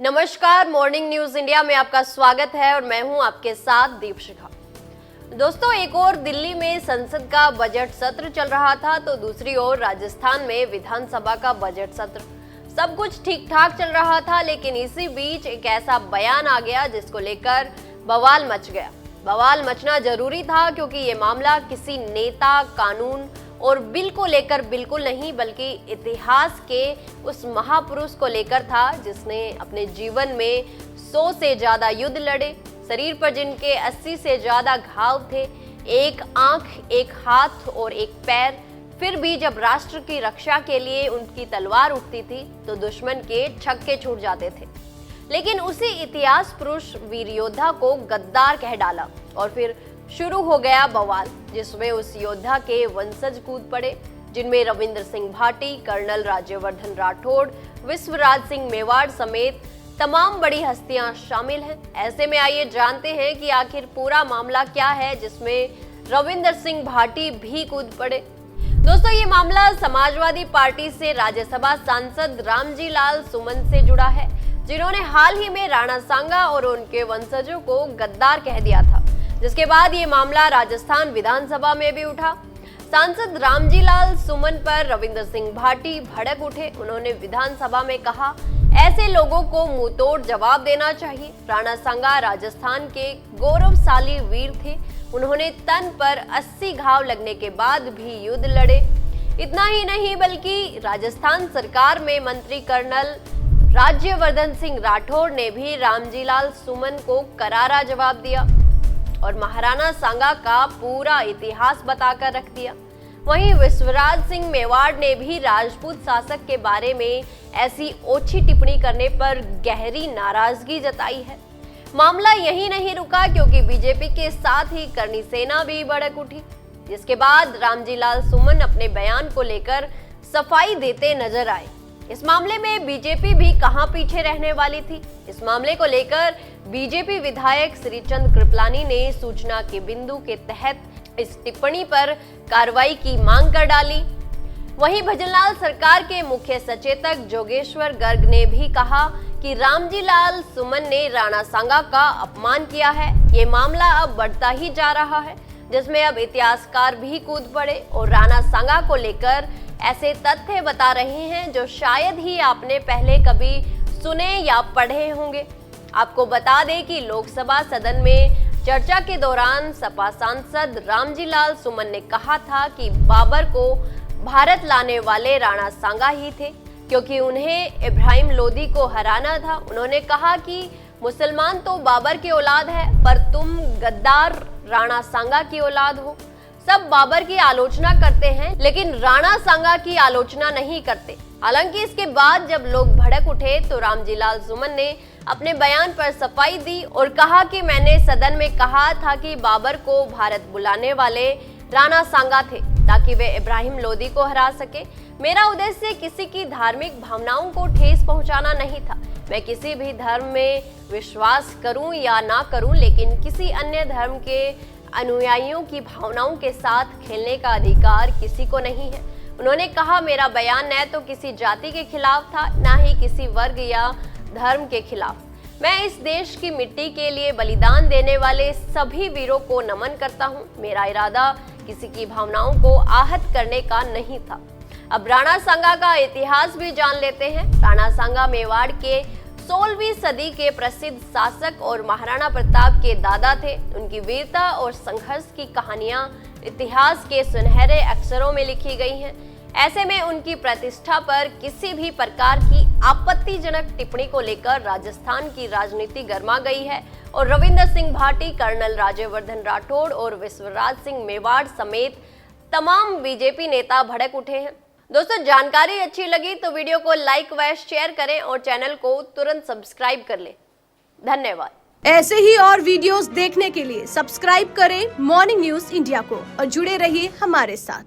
नमस्कार, morning news India में आपका स्वागत है और मैं हूं आपके साथ दीपशिखा। दोस्तों, एक और दिल्ली में संसद का बजट सत्र चल रहा था तो दूसरी ओर राजस्थान में विधानसभा का बजट सत्र। सब कुछ ठीक ठाक चल रहा था, लेकिन इसी बीच एक ऐसा बयान आ गया जिसको लेकर बवाल मच गया। बवाल मचना जरूरी था क्योंकि ये मामला किसी नेता, कानून और बिल को लेकर बिल्कुल नहीं, बल्कि इतिहास के उस महापुरुष को लेकर था जिसने अपने जीवन में 100 से ज्यादा युद्ध लड़े, शरीर पर जिनके 80 से ज्यादा घाव थे, एक आंख, एक हाथ और एक पैर, फिर भी जब राष्ट्र की रक्षा के लिए उनकी तलवार उठती थी तो दुश्मन के छक्के छूट जाते थे। लेकिन उसी इतिहास पुरुष वीर योद्धा को गद्दार कह डाला और फिर शुरू हो गया बवाल, जिसमें उस योद्धा के वंशज कूद पड़े, जिनमें रविंद्र सिंह भाटी, कर्नल राज्यवर्धन राठौड़, विश्वराज सिंह मेवाड़ समेत तमाम बड़ी हस्तियां शामिल हैं। ऐसे में आइए जानते हैं कि आखिर पूरा मामला क्या है जिसमें रविंद्र सिंह भाटी भी कूद पड़े। दोस्तों, ये मामला समाजवादी पार्टी से राज्यसभा सांसद रामजी लाल सुमन से जुड़ा है, जिन्होंने हाल ही में राणा सांगा और उनके वंशजों को गद्दार कह दिया था, जिसके बाद ये मामला राजस्थान विधानसभा में भी उठा। सांसद रामजी लाल सुमन पर रविंद्र सिंह भाटी भड़क उठे। उन्होंने विधानसभा में कहा, ऐसे लोगों को मुंहतोड़ जवाब देना चाहिए। राणा सांगा राजस्थान के गौरवशाली वीर थे। उन्होंने तन पर 80 घाव लगने के बाद भी युद्ध लड़े। इतना ही नहीं, बल्कि राजस्थान सरकार में मंत्री कर्नल राज्यवर्धन सिंह राठौड़ ने भी रामजी लाल सुमन को करारा जवाब दिया और महाराणा सांगा का पूरा इतिहास बताकर रख दिया। वहीं विश्वराज सिंह मेवाड़ ने भी राजपूत शासक के बारे में ऐसी ओछी टिप्पणी करने पर गहरी नाराजगी जताई है। मामला यही नहीं रुका, क्योंकि बीजेपी के साथ ही करनी सेना भी भड़क उठी, जिसके बाद रामजी लाल सुमन अपने बयान को लेकर सफाई देते नजर आए। इस मामले में बीजेपी भी कहां पीछे रहने वाली थी। इस मामले को लेकर बीजेपी विधायक श्रीचंद कृपलानी ने सूचना के बिंदु के तहत इस टिप्पणी पर कार्रवाई की मांग कर डाली। वहीं भजनलाल सरकार के मुख्य सचेतक जोगेश्वर गर्ग ने भी कहा कि रामजी लाल सुमन ने राणा सांगा का अपमान किया है। ये मामला अब बढ़ता ही जा रहा है, जिसमें अब इतिहासकार भी कूद पड़े और राणा सांगा को लेकर ऐसे तथ्य बता रहे हैं जो शायद ही आपने पहले कभी सुने या पढ़े होंगे। आपको बता दें कि लोकसभा सदन में चर्चा के दौरान सपा सांसद रामजी लाल सुमन ने कहा था कि बाबर को भारत लाने वाले राणा सांगा ही थे, क्योंकि उन्हें इब्राहिम लोदी को हराना था। उन्होंने कहा कि मुसलमान तो बाबर की औलाद है, पर तुम गद्दार राणा सांगा की औलाद हो। सब बाबर की आलोचना करते हैं, लेकिन राणा सांगा की आलोचना नहीं करते। हालांकि इसके बाद जब लोग भड़क उठे तो रामजी लाल सुमन ने अपने बयान पर सफाई दी और कहा कि मैंने सदन में कहा था कि बाबर को भारत बुलाने वाले राणा सांगा थे, ताकि वे इब्राहिम लोदी को हरा सके। मेरा उद्देश्य किसी की धार्मिक भावनाओं को ठेस पहुंचाना नहीं था। मैं किसी भी धर्म में विश्वास करूं या ना करूं, लेकिन किसी अन्य धर्म के अनुयायियों की भावनाओं के साथ खेलने का अधिकार किसी को नहीं है। उन्होंने कहा, मेरा बयान न तो किसी जाति के खिलाफ था, ना ही किसी वर्ग या धर्म के खिलाफ। मैं इस देश की मिट्टी के लिए बलिदान देने वाले सभी वीरों को नमन करता हूं। मेरा इरादा किसी की भावनाओं को आहत करने का नहीं था। अब राणा सांगा का इतिहास भी जान लेते हैं। राणा सांगा मेवाड़ के 16वीं सदी के प्रसिद्ध शासक और महाराणा प्रताप के दादा थे। उनकी वीरता और संघर्ष की कहानियां इतिहास के सुनहरे अक्षरों में लिखी गई हैं। ऐसे में उनकी प्रतिष्ठा पर किसी भी प्रकार की आपत्तिजनक टिप्पणी को लेकर राजस्थान की राजनीति गर्मा गई है और रविंद्र सिंह भाटी, कर्नल राज्यवर्धन राठौड़ और विश्वराज सिंह मेवाड़ समेत तमाम बीजेपी नेता भड़क उठे हैं। दोस्तों, जानकारी अच्छी लगी तो वीडियो को लाइक व शेयर करें और चैनल को तुरंत सब्सक्राइब कर लें। धन्यवाद। ऐसे ही और वीडियोस देखने के लिए सब्सक्राइब करें मॉर्निंग न्यूज इंडिया को और जुड़े रहिए हमारे साथ।